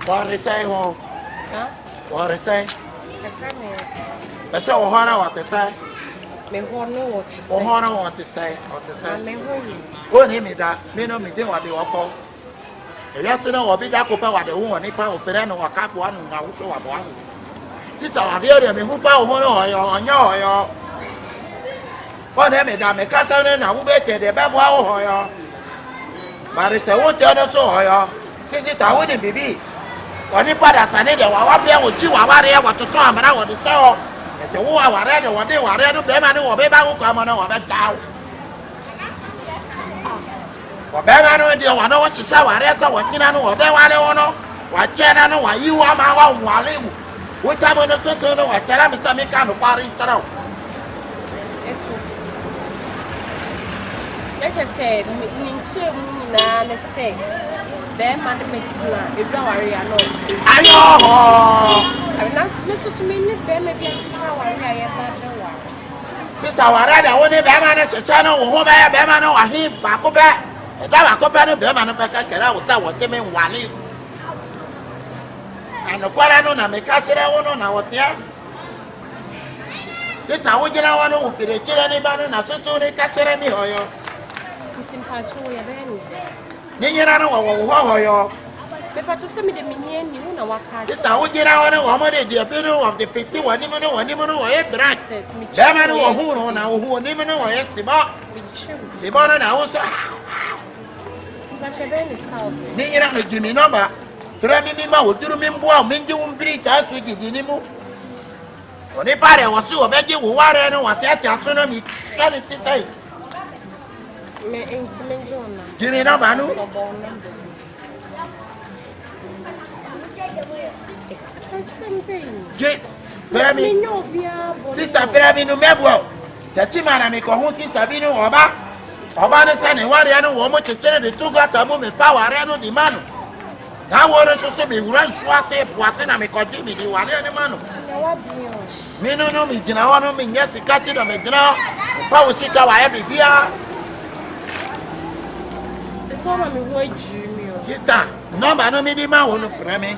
What is say home? What is say? But so what to say? Me what to say? What him that me no me do what they offer. Yesterday, or be that open what the woman, if I open or cap one, now so I want. This are the me who power on your. What am I that make us and I will bet the babu hoyo. But it's a water so since it I wouldn't be. What if I need a wapia with you, I want to talk and I want to sell. It's a war, I read what they were ready to be man or baby who come on over that town. Bẹ́ẹ̀ ni wọ́n náà wọ́n ṣiṣẹ́ wà rẹ́ sọ wọ́n kíná ní wọ́n bẹ́ẹ̀ wá lé wọn náà wọ́n jẹ́ náà ní wọ́n yí wọ́n máa wọ́n wọ́n lé wò wọ́n já bọ́ ní sọ́sọ́ ní wọ́n jẹ́ láti sẹ́mi ká ló parí tẹ́lẹ̀ o. Lẹ́sẹ̀ sẹ́ ní ṣé mu nyinaa ní sẹ́ bẹ́ẹ̀ máa ní mẹ́tìlá ebi àwárí àná òkè. Ayọ̀ hàn. Àbẹ̀nà ní tuntun mi ní bẹ́ẹ̀ mẹ́bí àṣìṣe àwárí àyẹ̀ bá bẹ́ wà. Títà wà rẹ́ dẹ̀ wọ́n ní bẹ́ẹ̀ máa ní ṣiṣẹ́ ní òun bẹ́ẹ̀ bẹ́ẹ̀ máa ní wà hí bàkú bẹ́ẹ̀. That was compared to Beman Pekka, I was our team in Wally. And the Quarano, and the Catcher, one on our tear. This I would get one who be the children, and I so they catch me or you. It's in Pachu, Ninja or you. The Pachu send me the minion, you know what kind. This I would get out of one of the appeal of the 51, even though Beman who now who never know Sibon. Sibon also. Ninja no Jimmy number. Frami Mima would do me more, Minju Bridge as we did in him. When a party was so begging, who are and what astronomy shall it say? Jimmy number, no? Sister Piramino Mebo, Tachimana make a home sister Bino Oba. Obana San and Wariano woman to tell the two got a moment power Ariano di Mano. Now wanted to say me run swase, Puatina make a Jimmy di Wariano Mano. Mino no me Jinawano me yes, a catching of me now. Power Sika every year. This one me word Jimmy. Sister, no man no me di ma won't for me.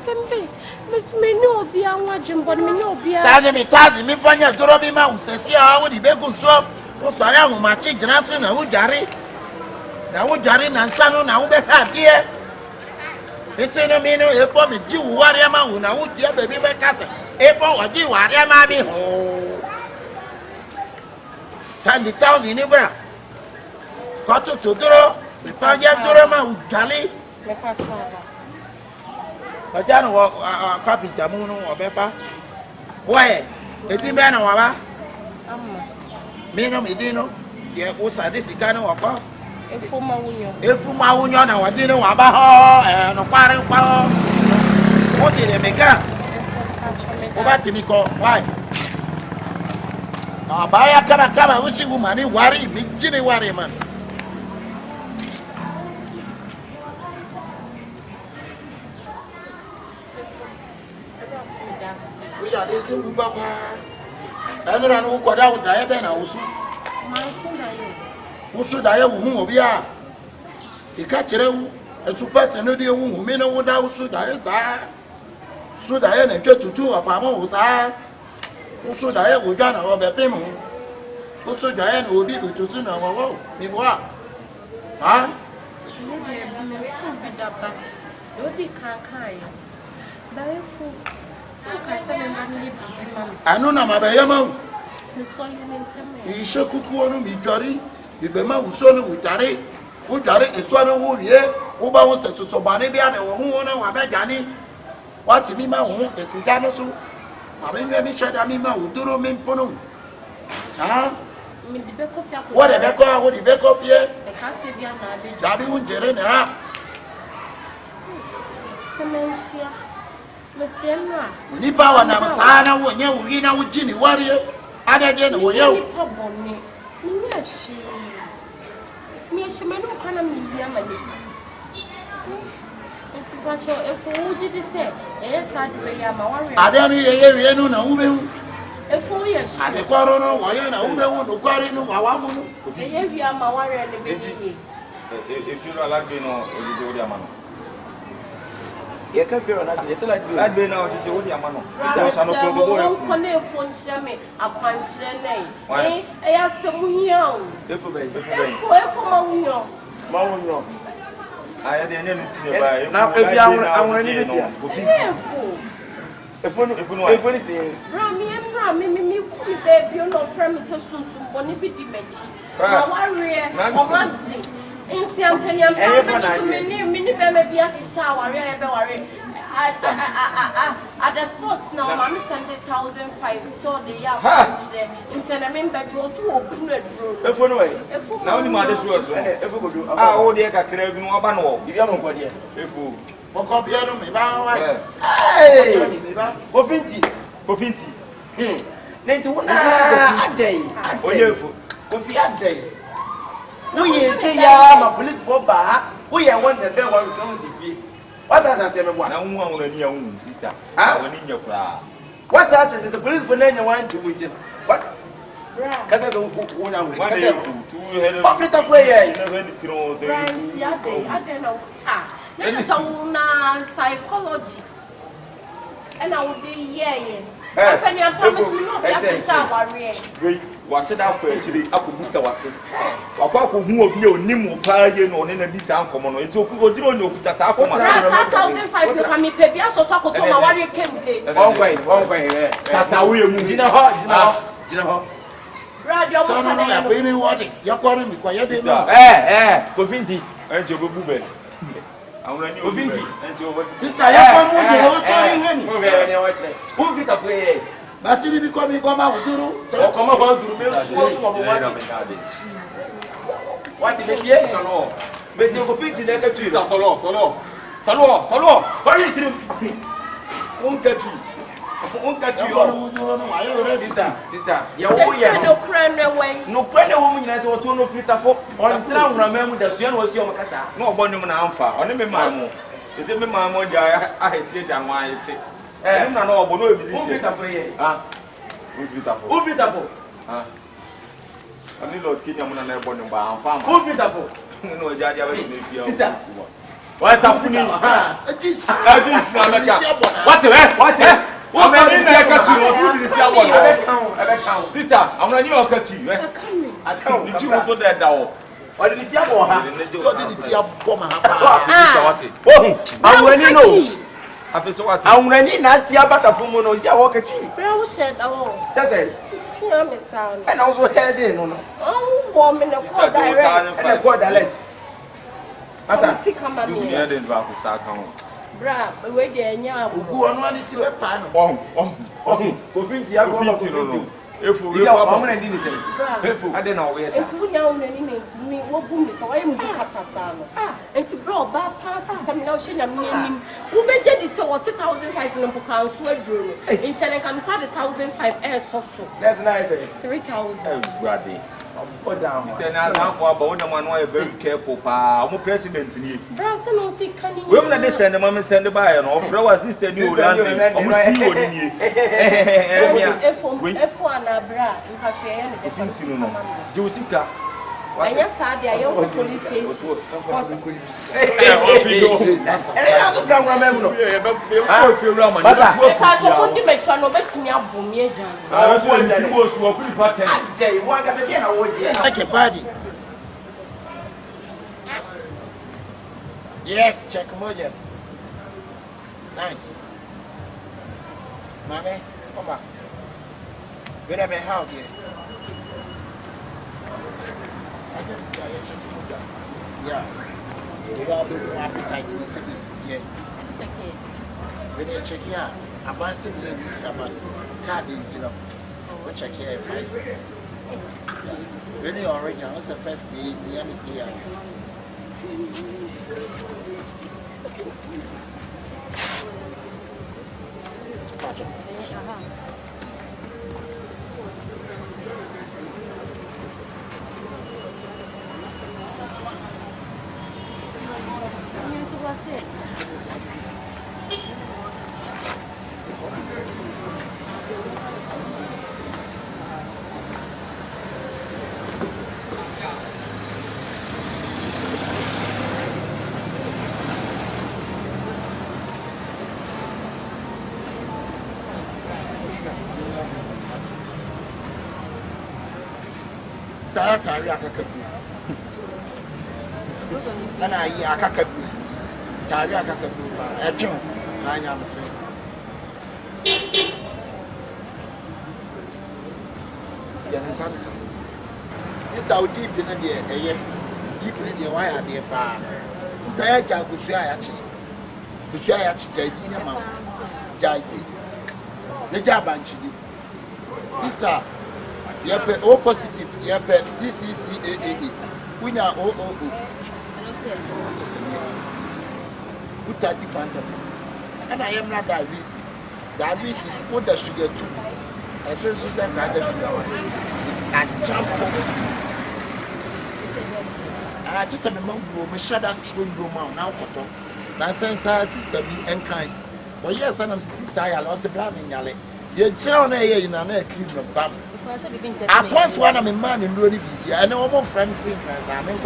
Simple. Miss me no be a watching, but me no be a Saturday Tazi, me Panya Dorobi Mouse, says, yeah, I would be good swap. Oh, sorry, I will match it, Johnson, I would Jarry. Now, would Jarry and Sano now be had here. It's in a minute, a poor Jew, warrior man, I would hear baby my cousin. April or Jew, warrior mammy. Oh, Sandy Town in Ibra. Cotto to Duro, the Panya Dorama with Jolly. I don't know a copy Jamuno or Pepper. Why? A man or Mino Medino, the Osa Disicano or Pop. If my union or Dino Abaho and a parent power, what did they make up? What did he call? Why? Buy a Kama Usi woman, worry, big Ginny worry man. We are this in Papa. I don't know what I would die then. I was who should I have whom will be a catcher and two pets and no dear whom may know what I should I should I and get to two of Pamos are who should I have done our Bepimo who should I will be able to soon our woe. Ah, I know my bayamo. You should cook one be jolly. The Bema who saw with Tare, who Tare is one who ye, who bows to Sobanibian or who owner Abagani. What me, my own is Siganosu. I mean, let me shut Amima who do me Pono. Ah, what a becker would be up here? Dabby would Jerena. Nipa wana sana wonye urina ujini warrior ada dia no yo me she me no kana me bia mani enti pacho efo uji di se e sad we ya ma warrior ada ni ye we no na ubehu efo ye shi ade kwaro no wo ye na ubehu no kwari no wawamu no e ye wi ama warrior ne be ni if you like no odi odi amano You can't feel on us. It's like that day now. This is what you're man. Sister, I'm not going to phone me. I punch the name. I asked some young. If for I had the name to you. Now, if you are already if one is saying, Rami, me, baby, you're not from Mrs. Bonnie Dimension. Warrior, or Manji. In some penny, I'm many baby as a shower, at the sports now, Mammy sent 1,005, so they are there. In Senamin, but you also open it. If one way, now the mother's was, if we do, oh, dear, I can't even know. You don't go there. If you copy me, hey, Cofinti. Then to one a day, Coffee a day. We say, yeah, my police for bar. We are wanted there one comes if you. What does I say? One on your own sister. I will in your crowd. What's us is the police for letting one to win. What? Because I don't want to win. What is the way? I don't know. It's a psychology. And I would be yeah. Was it after actually? I could be so was it. I could move you, Nimo, Payan, or in a discount common. It's okay, you don't know that's after 1,500 to come in, Pebby. I saw talk to my warrior came. One way. That's how we move. Dinner. Radio, I'm really wanting. You're calling me quiet. Cofinti, and your booby. I'm running Cofinti, and your but you become a come out, Duru. Come about Duru. What is it? Yes or no? But you go fix it like a tree. Solo. Hurry through. Won't catch you. Sister. You're no crane away. No crane woman that's what you know fit for. On town, remember the Sion was your Macassa. No bonum and alpha. On the mammo. Is it my mother? I hate it and why it's it. I don't know about no business. Who beautiful? Only Lord Kinyaman and Bonum Bar farm. Who beautiful? No, Jadia, sister. What up to me? What? I'm not in there catching what sister, I'm not your catching. I can't. Did you put that down? Why didn't you go? I'm running no. I'm running not your butterfly. No, is your walker tree. Brown said, oh, Says and also head in. Oh, woman, a poor direct. Master, see, come on, you heard in Baku. Bra, wait there, yeah. Go on one to a pan. If we are I don't know where it's young and me, what boom is away with Catasano. It's brought back parts, some notion of meaning. Who made it so was 1,500 pounds sweat drew. It's an inside 1,500 air soft. That's nice. 3,000. Brady. Put down. Then I for about one very careful. I'm president. Brassen will see canning. Women they send the mom send the buyer or throw a sister new land. F1 bra in Patricia. Josica. I just had the young police station. Yes, check moja. Nice. Mame, come back. Where am I how here? Yeah. We have the appetite to this here. When you check here, I'm asking you to use about card in zero. We check here 5 cents. When you are original, what's the first day? We are here. atari akakabu. Ana yi akakabu. Tari akakabu ba. Etwe. Anya mse. Ya ne san san. Sister deep in the eye. Deep in the wire there pa. Sister ya ja kusua ya chi. Kusua ya chi jadi nya ma. Jadi. Ne ja banchi di. Sister yepe O positive yepe CCCAA. Unya OOO. Put a different and I am not diabetes. Diabetes put the sugar too. I say so say the sugar. It's a jump. I just a mom me shut that swim room now for now since our sister be and kind. But yes, and I'm sister I lost a blood in Yale. You're children here in an air cream of bam. At once one of my man in Lodi, I know more friend free friends. I mean,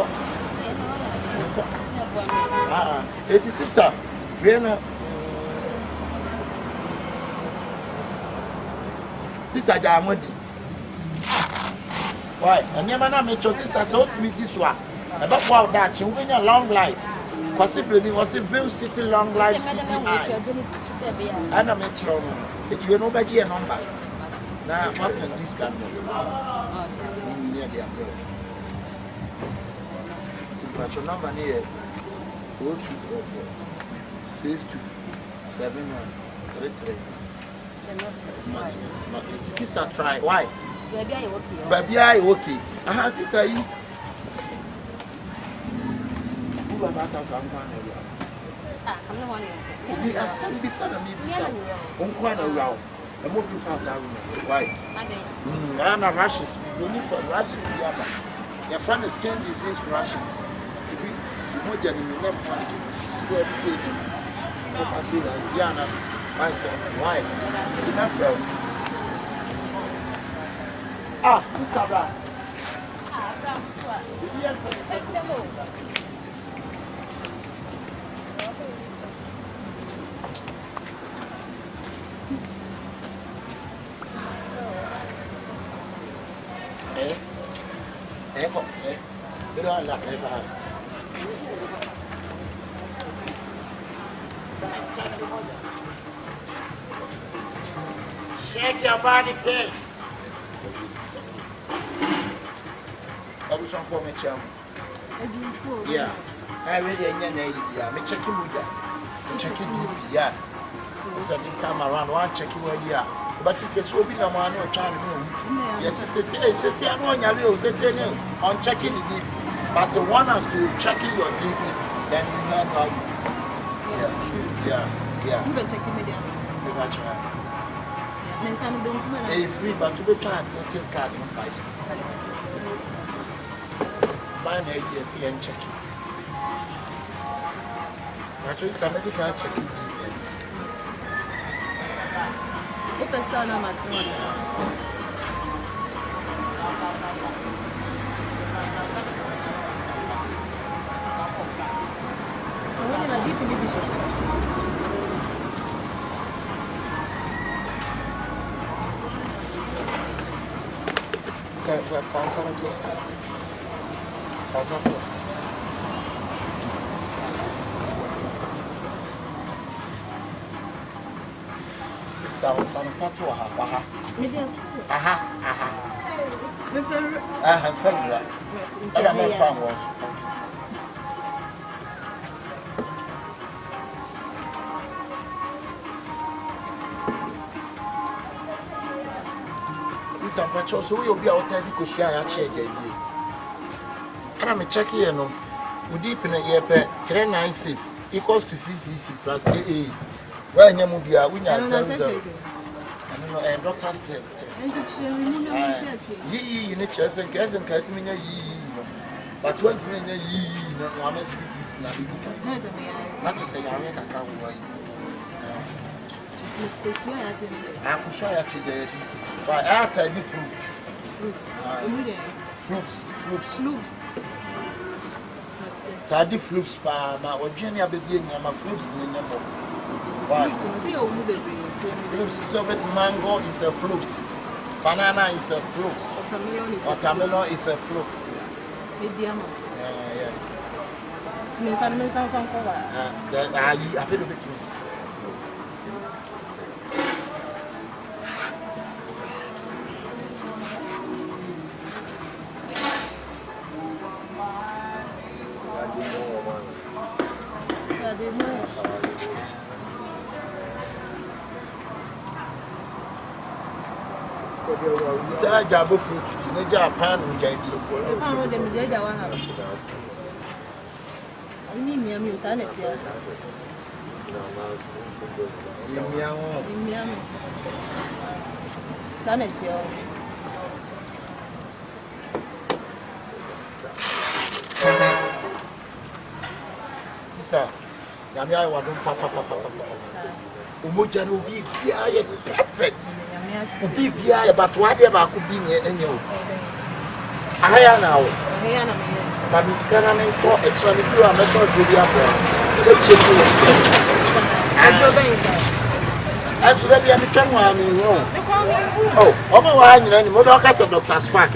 it is sister. Sister Jamodi. Why? And your man made your sister so to me this one. About wow that you win a long life. Possibly was a Ville City long life city. And I met your it will nobody a number. Now what's in this country? Near the umbrella. Your number near 0244 627133. Martin, sister try. Why? Baby, I okay. Sister, you. Who are that? I'm the one. We are son beside me. Unquan around. I'm moving fast. Why? I'm a rashes. We need for rashes. Your friend is skin disease rashes. You know, Jenny, you never want to do everything. I see that. Diana. Why? You're not from. Mr. Brown. Shake your body, please. I was on for me, chum. Yeah. I really ain't I'm checking with that. Checking you, yeah. So this time around, one checking where you are. But it's a so big amount of time. Yes, it's I know you say on checking the DP. But the one has to checking your DP, then you know how. Yeah. You been checking me down. It's free, but you be trying to take card in 5 6. My name is and checking. Actually, somebody can check you. If I start on my phone. So we will be out there because we are checking. And I'm checking here. No, we deep in a year 396 equals to CCC plus AA. When you move here, we are and doctor's step. Ye in a chest and gas and cat me. But 20 million ye, no, I'm a CCC. Not to say I make a crown. I could show you today. But I tell you fruits. Tadi fruits pa ma ojeni abedi nyama fruits ni nyama. Why? Fruits so that mango is a fruits. Banana is a fruit. Watermelon is a fruit. Medium. Yeah. I feel a bit. Start jabo fruit. Neja pan ujadi. Pan no dem jeja wa ha. Ni mi ami usa na tia. Imiawo. Sana tia. Sir, yami I want papa. Umoja no be perfect. Ubi bia but why dey ba ku bi nye enyo. Ahaya na o. Ahaya na me. Ba miskana me to extra me do am to do dia bo. Ke check you. Ajo ben ka. Aso da bia me twa wa me ho. Oh, o me wa nyina ni mo do ka se Dr. Spark.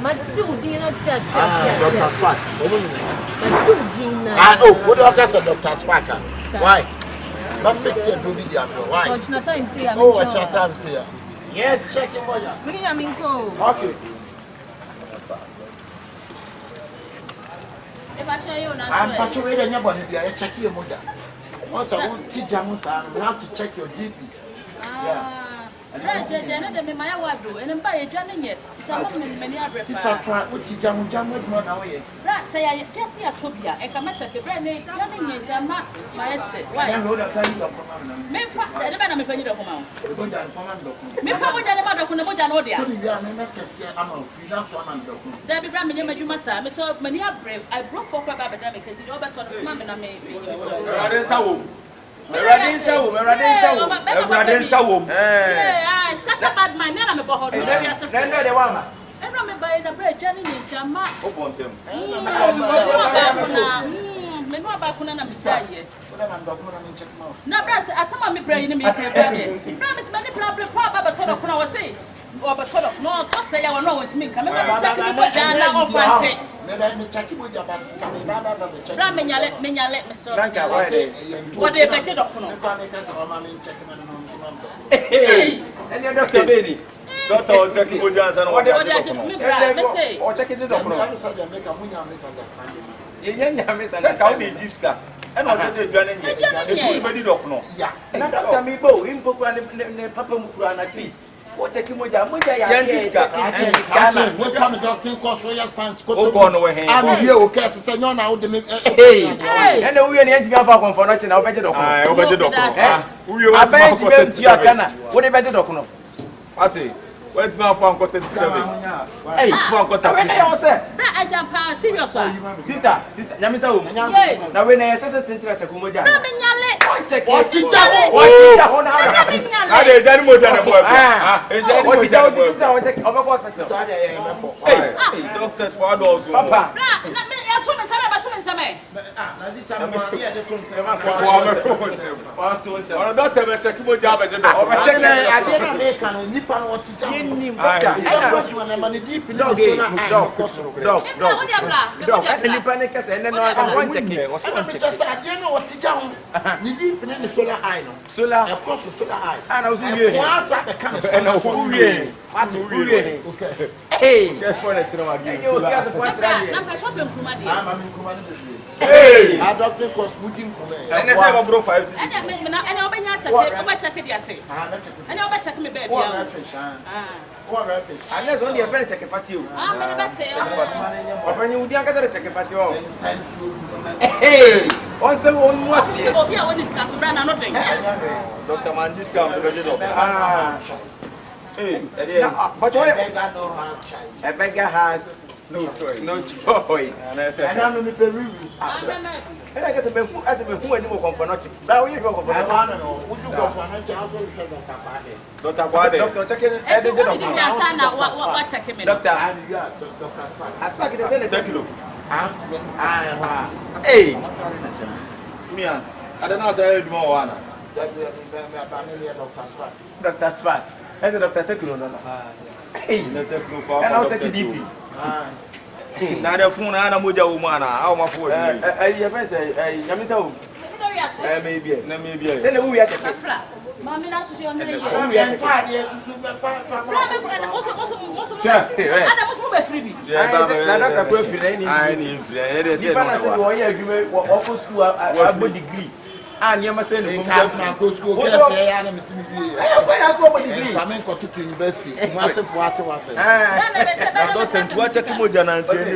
Ma ti udin na ti ati. Dr. Spark. O mo ni. Ma ti udin na. Oh, mo do ka se Dr. Spark. Why? Ma fix your do video why? Watch na time say am. Oh, watch your time say. Yes, check your moja. Mini ya minko. Okay. I'm patching your body. Check your moja. Once I want to jam, we have to check your DP. Yeah. Right, Jenna, the Maya Wadu, and by a Janet yet. Some of many other. This are trying to jam with more away. Right, say I guess here Tobia, a Kamacha, a brand name, Janet, and my shit. Why? I wrote a family document. Me, the man I'm a penny document. Go down for my document. Me, how would I never document Moja? So we are never tested. I'm a freedom for my document. There be Bram and you must have so many are brave. I broke for Baba because you over to Mamma and I may be so. Meradinsa wo. Yeah, scatter bad my name I'm a boho. Then the wama. I remember in the bread journey into a map. Upon them. Me no abakuna na bisaye. I'm document check out. Na brass as some of me brain me can baby. Promise many problem for Baba Todo kuna was say. Or but Todo no to say I know what me come me check me Jana of one. Maybe me check you about Baba check. Bramenyale me so. What they better docuno. Hey, and your doctor Benny. Doctor check you and what they say. Or check it to doctor. Misunderstanding. Yeah, Miss Akabenezer. And what say Johnny? Everybody don't know. Yeah. And Dr. Mibo, him Papa Mukran at least. What check him with Yamuja? What come the doctor cause for your son's coat on away? I'm here, okay, so you're now the hey, and we are the answer for nothing. I'll bet you. I bet you. What about the doctor? Ati, where's my phone got 37? Hey, phone got when I say, I jump serious sister, Yamisa. Now when I say something to Kumoja. What did doctors for adults, Papa. Solar, of course, solar eye. And I was here. Hey, guess what? Hey, adopting cost wooden. And I have a profile. And I check me, baby. Unless only a friend check a fat you. When you get a check a fat you. Hey, also on what? Dr. Man discount the hey, but a beggar has no choice. No choice. And I said, I'm going to and I guess a who as a who anymore for nothing. Now you go for would you go for Dr. checking hey, Mia, I don't know, say more one. Dr. Spark. As a doctor, take you on. Hey, I'll take it deep. Now the phone and a moja woman, how my phone? Your friend say, Yamisa, maybe. Send a wee at the flat. Mammy, that's your name. We are 5 years to super fast. Also, freebie. I need degree. And you must say, school, I'm going to university. Massive water was it. What's a Kimojan and I said,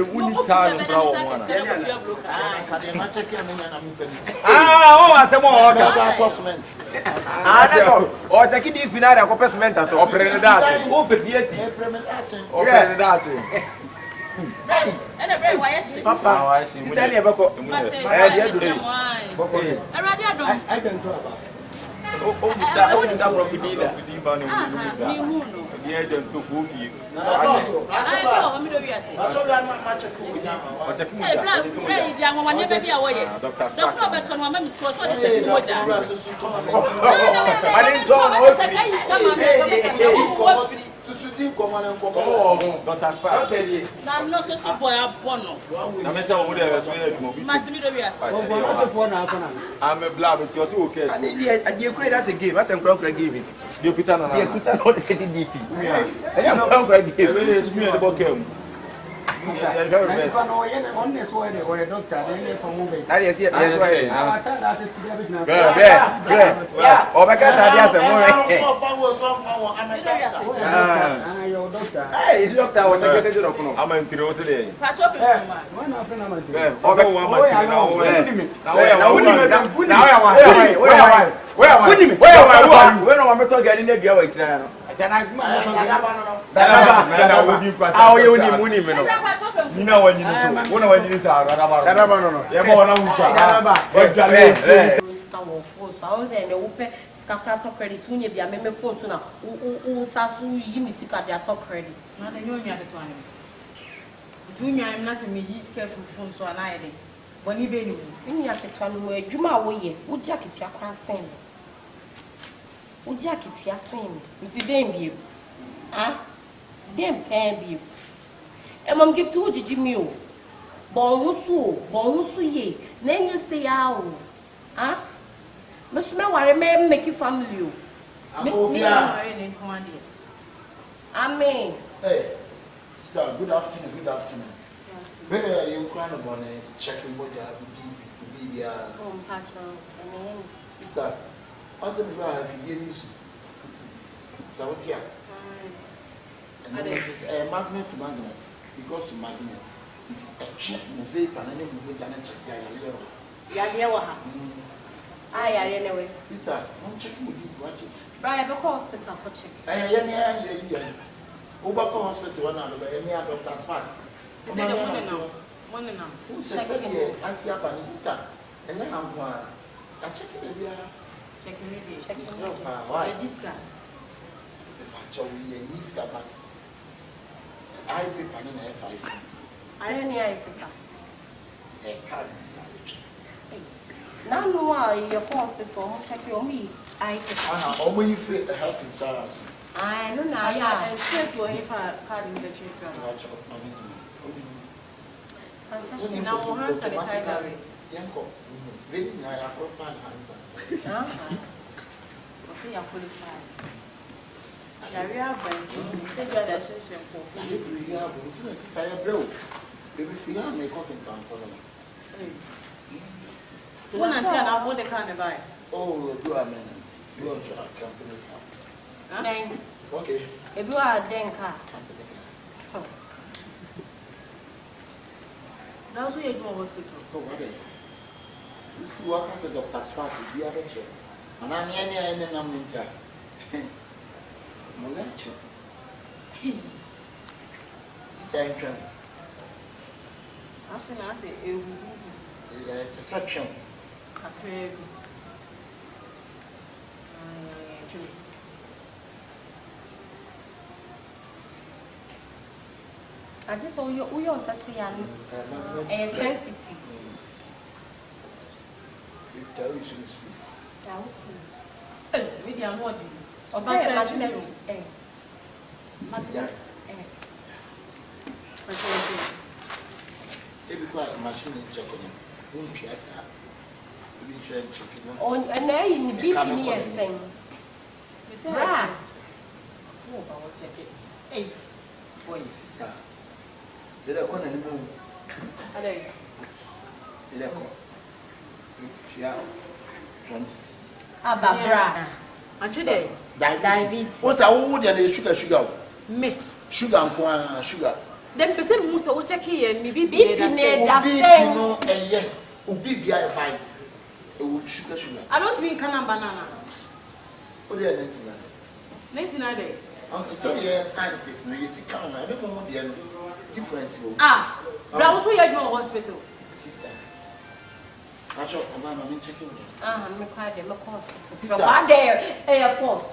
or take it if you are a cement at operating that. Open, yes, operating that. Papa, I see. I can talk. Oh, this is profit leader. The agent took you. I I'm a blab with your 2 okay. I did create as a game. That's a crocodile game. You put on a DP. I am not going to give me a book. credit when you be a member phone so now who sasu yimi sika their top credit na dey you me at to ane do me am na se me yi sika phone so na ide boni be ni ya ketua no adwuma wo ye wo dia ketua kwa sen wo dia ketua sen nti dem bi ah dem pen bi e mom give to jiji mi o bon hu so ye na enye se ya o ah Mr. Worry may make you family. Amen. Hey, Star, good afternoon. Where are you crying about checking what you have to be? Star, what's the matter if you get this? So, what's here? And this is a magnet to magnet. It goes to magnet. It's a cheap movie, and then we can check I anyway. Sister, I'm checking with you. Watch it. Brian, go hospital for check. Over hospital one another. Any doctor's fine. One now. Who says that? I see up and sister. And then I'm going. I check it. Checking it. Check it. Why? Register. Actually, a niska, but I pay money 5 cents. I don't know if A card is now, no, your hospital, check your me. I only free health insurance. I don't know. Yeah, first we'll have a card in the church. Now, we'll have sanitizer. Yanko, really, I have a fine answer. I'll say you're qualified. Yeah, we have went to say you had a session for you. Have intimacy, I blow. Baby, if you have a cotton town for them. One and 10, I bought the car and buy. Oh, you are a minute. You also have company car. Okay. If you are a den car. Company car. That's what you do in hospital. Oh, what are you? You see what has a doctor's party, be a lecture. And I'm any number in there. My lecture. Same trend. I think I say a perception. I just saw you on Sassian and sensitive. You tell you should speak. Maybe I'm more. Of that, Every quiet machine checking him. Won't yes, we should check him. On an air in the big near same. Right. Check it. Hey, Boy, sister. Did I go and move? Did I go? Yeah, 26. Ababra. And today, diabetes. What's a wood and sugar? Miss Sugar and sugar. Then person must all check here and maybe be No, and yet, Ubi be I buy sugar. I don't mean can banana. What are you 99 day. I'm so yeah, scientists, no, you see, come on, I don't know the difference. Ah, but I was here at your hospital. Sister. I shall command my checking. I'm required them, of course. From one day, Air Force.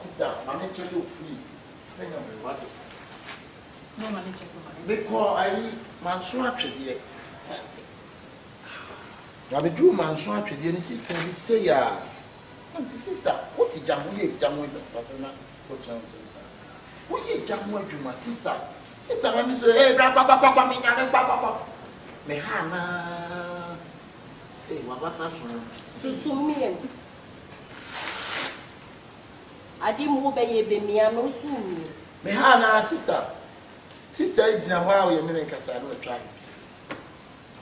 I'm check you free. What? No money check. Because I Mansoa trivia. I be do Mansoa trivia, and sister, we say, yeah. Sister, what is Jamu? Jamu, but not what chance. What is Jamu, my sister? Sister, I'm say, hey, Papa, Mehana. Hey, what was that? Susumi. I didn't move a me, I know soon. Mehana, sister. Sister, it's now while you're making us, I will try.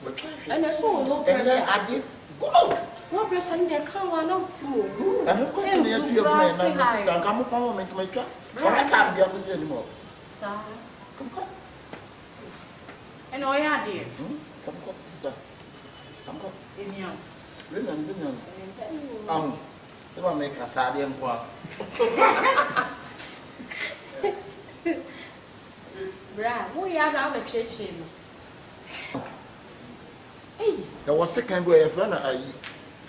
We'll try. And I saw no And then pressure. I did go. No pressure, they can't run out to I don't continue to your man, sister. I'm coming home and make my trap. Or I can't be able to say anymore. Come. And I had dear. Come, sister. Come. In young. Women. Someone make a sad and poor. We are now a church. Hey, There was second way of runner.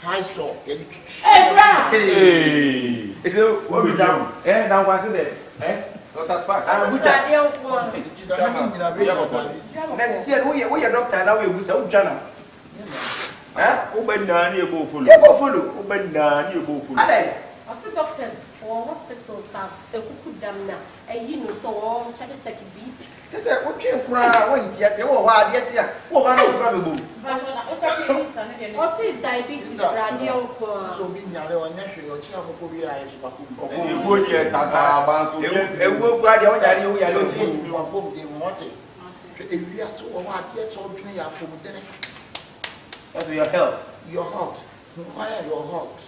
High saw. hey, Bra! Hey, it's a what we down. Now what's it there? Dr. Spark. What's that young one? Necessary, we are doctor now. We will Jana. Ubena ni ebo follow. You go follow. Ubena ni ebo follow. Ade. Also, doctors or hospitals have a cook them now. And you know, so all check BP. They say, what came from when you say, oh, why, yet, yeah, oh, I know from the boom. Also, diabetes, radio. So being your natural, your child will be a super cool. You go here, Tata, Bansu. And we'll grab your daddy. We are You looking. are home, they want it. If we are so hard, yes, all three are from the That's your health. your heart. Inquire your heart.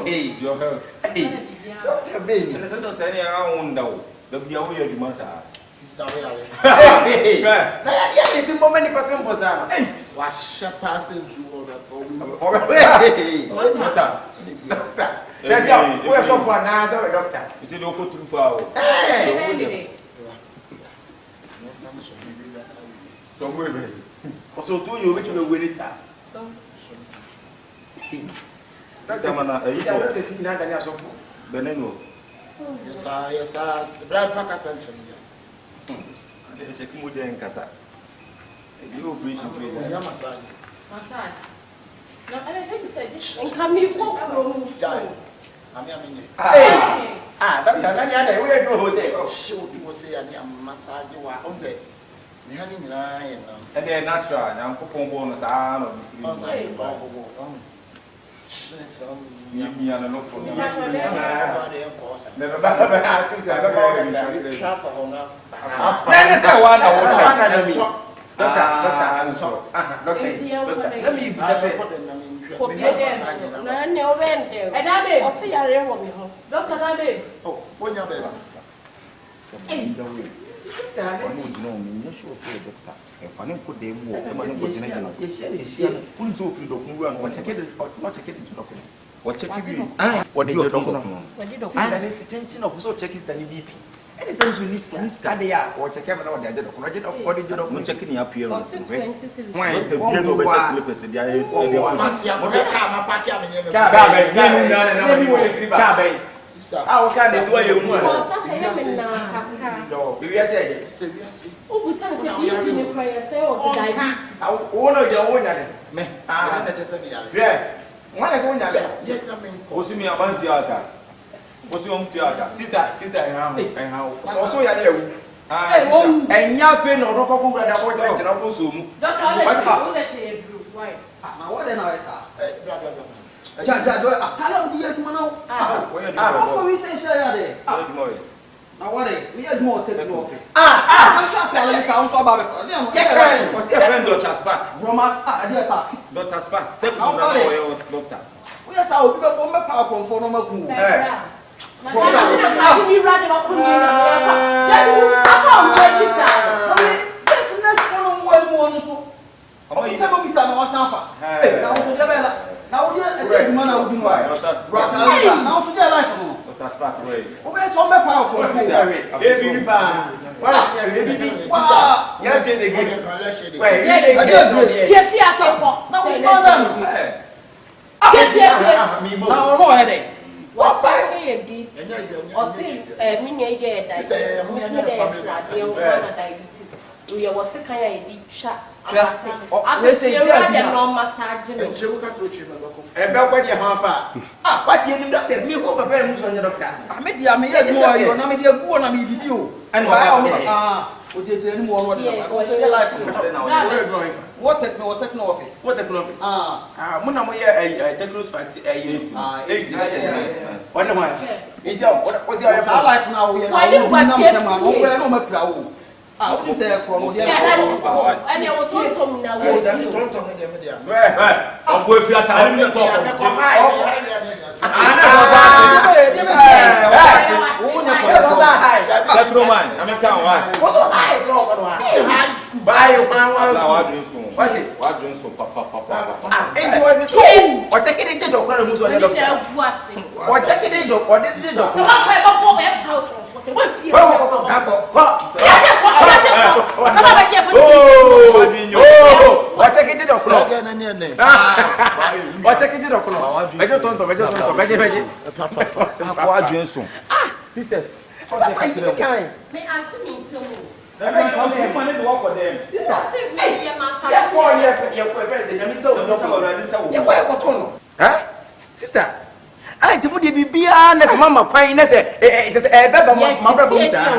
Hey, Your health. hey, Dr. Baby. And I said, don't tell me around now. The Biawi of the Massa. Sister, we are Hey, I didn't know many person was out. wash a passing through the problem. Hey, Doctor. that's how we are so far now. Sorry, doctor. You see, don't go too far. Hey, Somewhere. also, two you which will win it. You don't see nothing else. Beneno. Yes, the blood pack ascension. Check Moody and Casa. You appreciate it. Yamasai. Massage. No, and I said to say this. And come you for Die. I'm young. Hey, doctor, Nanya, we are no hotel. Show to say, I'm massage you are on the having an eye And they're natural. I'm cooking bonus. I don't and me and enough for Never trap on That's a one. Let me say, and I will see a real woman. Doctor Nabe. Oh, when you're better. How can this way you want? Oh, We are saying, we sang the prayer, say, oh, diabetes. I want your own. Yeah, one is one. Yet, I mean, What's me about theater? What's your own theater? Sister, and how? Also, you're there. And Yafe no Roco brother, what I can also move. Why? What then I saw? Jaja, do I tell you, what we say, share now what? We had more technical office. I'm sure telling sounds so about it. Was your friend Dr. Spark? Roma, dear Park. Dr. Spark, take doctor. We are so people from the power for no more. Business from one so. Oh, tell me that was Safa. Now, so now we are a man out in white. Now, so their life. Dr. Spark, right? Where's all the power for Baby, yes, they get what you doctors me hope a very much on your doctor. I made the army more, you're not media go on me did you. And what you tell more what techno office? What techno office? Monamoya techno space 8. What am I? Is your what's your life now? We are no I wouldn't say a problem. And you will talk to me now. I'm going to tell you to talk. Sisters, sister, I to be beyond Mamma Pine, it's a baby,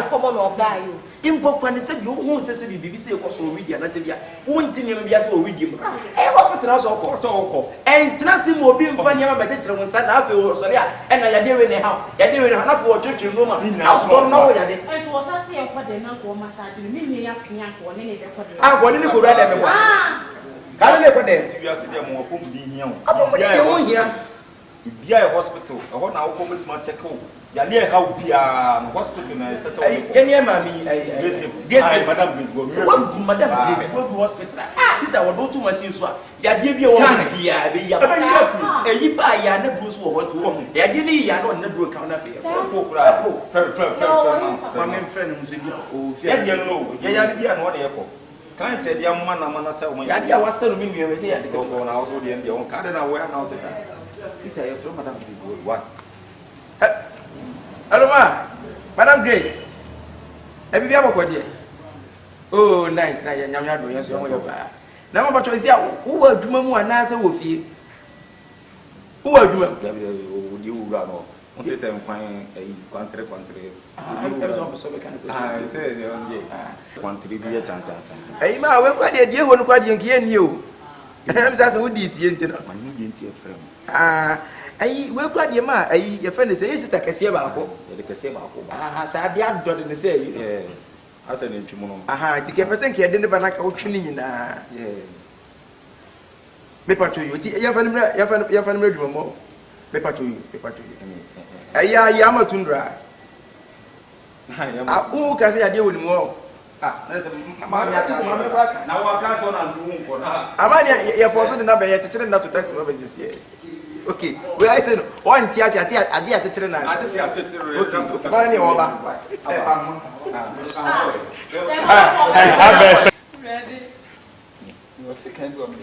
common or die. Important said you won't say BBC was already and I said, yeah, won't you be as already? A hospital also, and Tracy will be funny about better when San Alfio, sorry, and I did in the house. You're doing enough for church in Roma. I don't know what I did. As was I say, what the number massage, me, I'm going to go right everywhere. I don't know what them. You are sitting more home being here. I don't know here. Be a hospital. I want now come with my check. Yalia how be a hospital and says, Madam Grace, what Madam Grace go to hospital? Sister, I will go to machines. Yadia a you buy ya never do so what to woman. Yadia, I don't never counterfeit. My friend was in your Yadia and one airport. Can't say the young man, I'm not selling. Yadia was selling me at the go on also the end. Your cardinal where now to say. Sister, you're from Madam Grace. What? Hello, Madam Grace. Have you ever got here? Oh, nice. Now you're not doing your bar. Now, but you see, who will do more and answer with you? Who will do you run off? What is a country? I say, country be a chance. Hey, ma, we're quite a dear one, quite young you. I'm just with this yen, my new friend. I will quite your ma, your friend is a sister, Cassiaba. Ah, Sadia done in the say, I said in Chimono. Aha, to get percent here, didn't like ocean in a paper to you. Your family more. Paper to you. A yama tundra. Who can say I deal with more? Ah, there's a man. Now I can't turn unto whom. Amania, you're forcing the number yet to tell not to tax over this year. Okay, where I said one theatre, I did to children. I just have to okay, Ready? You were second one,